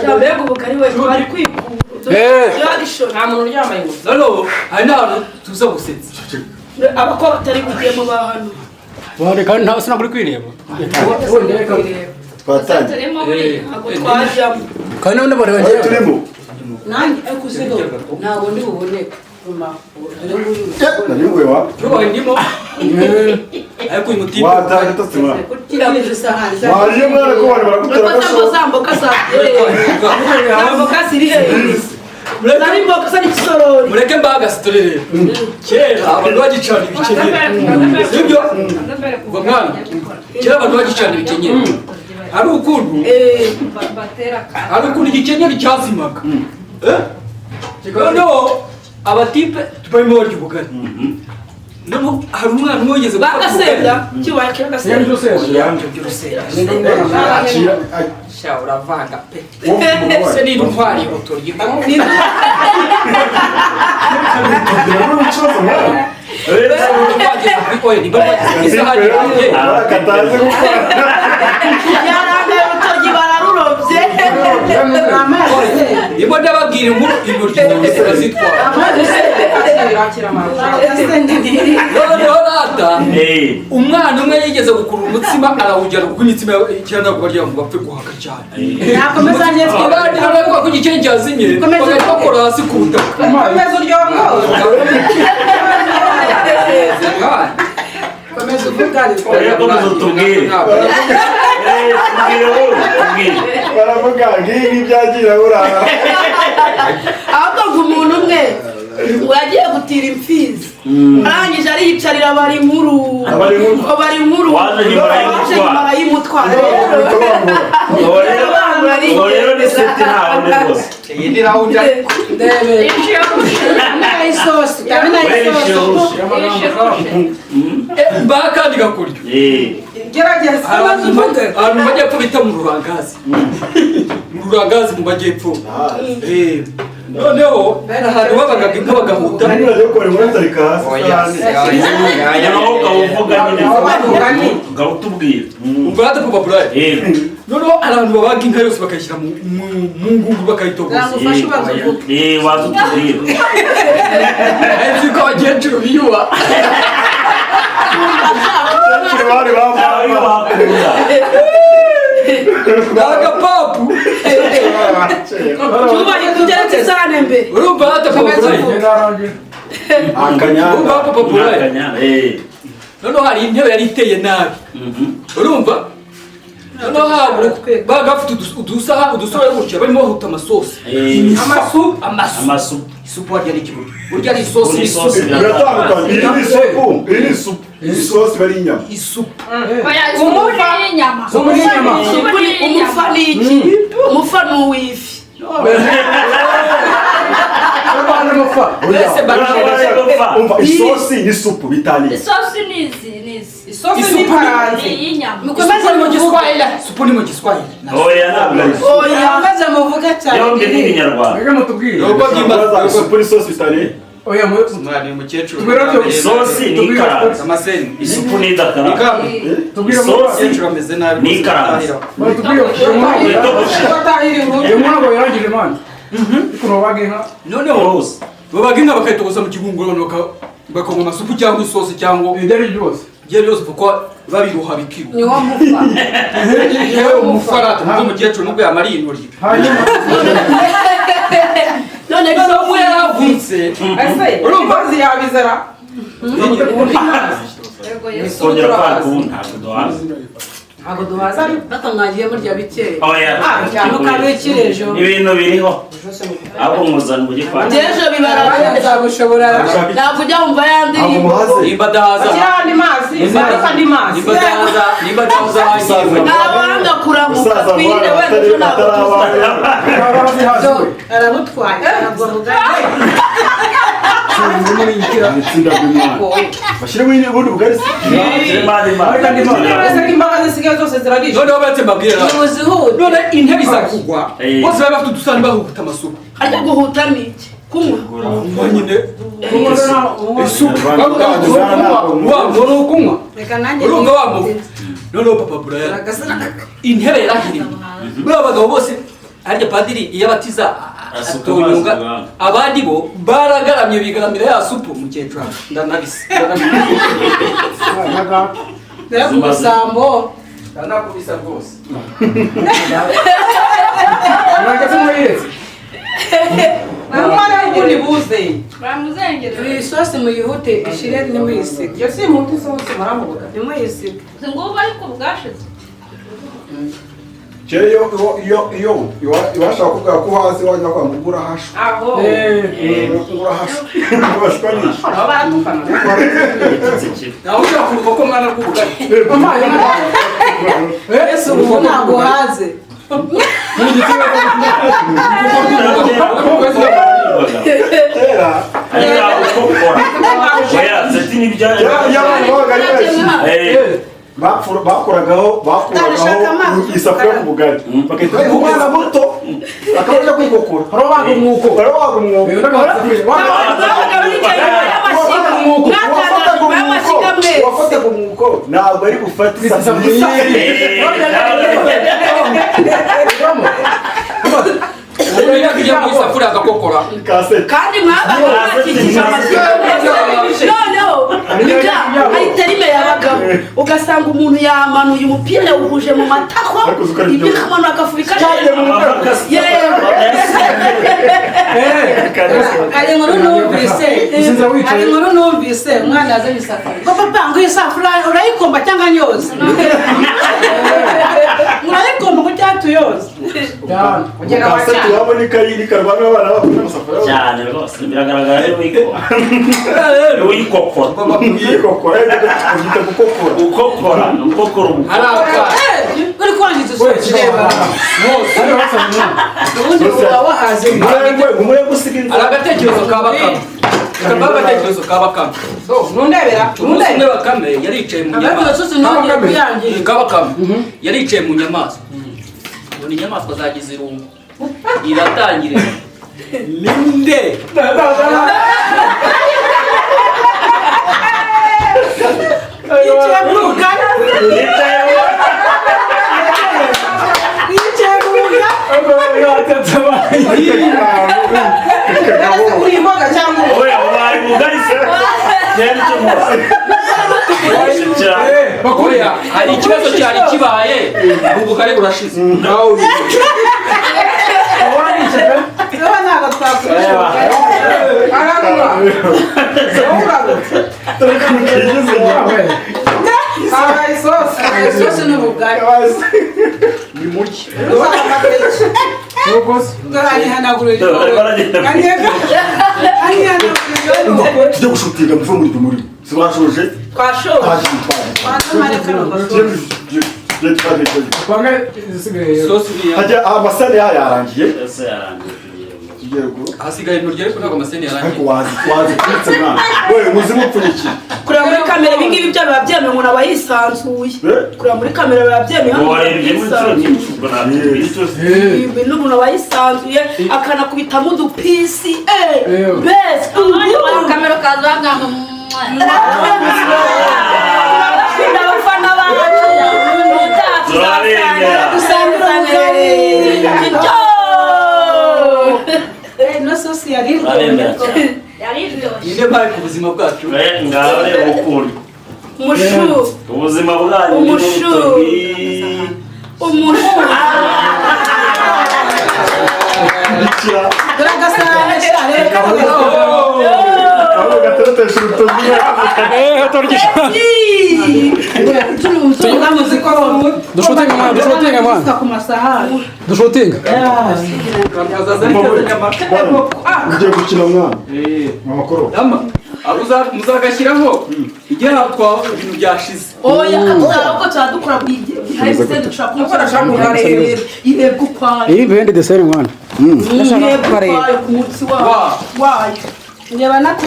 cyabega ubugari we twari kwikura yagisho nta muntu uryamaye ngo no hari n'abantu tuza gusetsa abakora batari kugiyemo bahano wari kandi nta sinaguri kwireba twatangiye twajyamo kandi none bari bagiye turimo nanjye akuzigo ntabwo ndi buboneka nani wewe yo ndimo ariko uyu mutipe watanga tasima kirabuze isahani waje mwana ko bari barakutera ko zamboka sirire Zari mboka sani kisorori mureke mbaga sitorere kera abantu bagicana ibikenyeri sibyo ngo mwana kera abantu bagicana ibikenyeri hari ukuntu igikenyeri cyazimaga no abatipe tubarimo barya ubugari no hari umwana umwe wigeze bagasenda kibaye kibagasenda sha uravanga pe se ni intwari utorye Ibo ndababwira inkuru intoryi zitwara umwana umwe yigeze gukura umutsima arawujyana kuko imitsima cyangwa barya ngo bapfe guhaka cyane nakomeza neza abandi bariko ku gikene cyazimye bagahita bakora hasi ku butaka komeza uryongo komeza uvugane komeza utubwire baravuga ngibi byagira burara ahubwo umuntu umwe ngo yagiye gutira imfizi arangije ariyicarira bari inkuru waje nyuma y'umutwaro ubu rero ni seti nta wundi rwose iyi ni rawundi bakandi gakuryo gerageza ahantu mu majyepfo bita mu rurangazi mu majyepfo noneho ahantu babagaga inka bagahuta ukawuvuga nyine ukawutubwira ubwate papa burayi noneho abantu babaga inka yose bakayishyira mu ngungu bakayitogoza waza utubwira nzi ko abakecuru biyuba n'agapapu cyubaye kugeretse cyane mbere urumva hata papa burayi urumva papa burayi noneho hari intebe yari iteye nabi urumva noneho habura bagafite udusora gutya barimo bahuta amasosi amasupu isupu warya n'ikibuga urya ari isosi biratandukanye iyi ni isupu isosi bari inyama isupu umufa ni iki umufa ni uw'ifi isosi n'isupu bitaniye isosi ni paranze isupu ni mu giswahili isupu ni mu giswahili oya ntabwo oya maze muvuga cyane yombi ni inyarwanda reka mutubwire isupu n'isosi bitaniye oya mwana umukecuru isosi ni ikaranze amaseni isupu ni idakaranze isosi ameze nabi ni ikaranze noneho babaga inka bakayitogoza mu kigunguru bakanywa amasupu cyangwa isosi cyangwa ibyo byose kuko babiruha bikiruka ni wo mufa yewe umufarata nubwo umukecuru nubwo yamariye intoryi none ko yaravutse urumva ziyabizara kongera kwakubu ntabwo duhaza batamwagiye murya bikeye oya cyane ukabikirejo ibintu biriho ahubwo muzana ubugikwanya byejo bibara nzabushobora ntabwo ujya wumva yandi nimba dahaza andi mazi andi mazi nimba dahaza ntabanga kuramuka twirinde wenda cyo ntabwo arabutwaye ntabwo mugari bashyiremo ubundi bugari imbaga zisigaye zose zirarisha noneho batse mbabwira none intebe izakugwa bose bari bafite udusahani bahuta amasupu hajya guhuta ni iki kunywa nyine isupu ni ukunywa urumva wamuha noneho papa buraya intebe yarahiriye buriya abagabo bose harya padiri iyo abatiza atonyunga abandi bo baragaramye bigaramira ya supu mukecuru ndanabise Ndakusambo ndanakubisa rwose nagaze mwireze Mwana ubundi buze Bamuzengera. iyi sosi muyihute ishire nimuyisige yo si muti sosi maramubuga nimuyisige Ngubu ariko bwashize. iyo iwashaka kuvuga ko hasi wajya kwa mugura hasho aho mugura hasho bashwanisha abatukana naho ushaka kuruko mwana rw'ubugari Yesu ubu ntabwo haze bakuragaho isafuriya ku bugari bagahita umwana muto akabasha kwigokora barabaga umwuko wafataga umwuko ntabwo ari gufata isafuriya kujya mu isafuriya agakokora kandi mwabakikije noneho nika hari terime y'abagabo ugasanga umuntu yamanuye umupira yawuhuje mu matako ibyo kamanura agafubika ari inkuru numvise umwana yazanye isafuriya ngo papa ngo iyi safuriya urayikomba cyangwa nyoza urayikomba ngo cyangwa tuyoza turabona ikayiri karwana abana bakunda amasafuriya cyane rwose biragaragara rero uyikokora gukokora uri kwangiza isosi ubundi uba wahaze agatekerezo ka bakame agatekerezo ka bakame nundebera umunsi umwe bakame yaricaye mu nyamaswa bakame yaricaye mu nyamaswa ubona inyamaswa zagize irungu iratangire ninde hari ikibazo cyari kibaye ubugari burashize tujya gushutinga muve muri dumuri sibashoje hajya amasane yarangiye hasigaye intoryi ariko ntabwo amaseni yarangiye ariko wazipfutse mwana wewe muzi mupfunyikiye kureba muri kamera ibi ngibi byo biba byemewe umuntu aba yisanzuye kureba muri kamera biba byemewe ibintu umuntu aba yisanzuye akanakubitamo udupisi besi Kamera kazanga ngo abafana bacu no sosi yari ine bari ku buzima bwacu ngaho rero ukunda umushu ubuzima bwanyu umushu duragasana cyane gateretesha urutoki dushotinga mwana ku masahani dushotinga ugiye gukina mwana amakoro muzagashyiraho igihe hatwawe ibintu byashize oya uko turadukora buri gihe hari se dushaka gukora irebwa ukwayo iyi bende deseri mwana irebwa ukwayo ku munsi wayo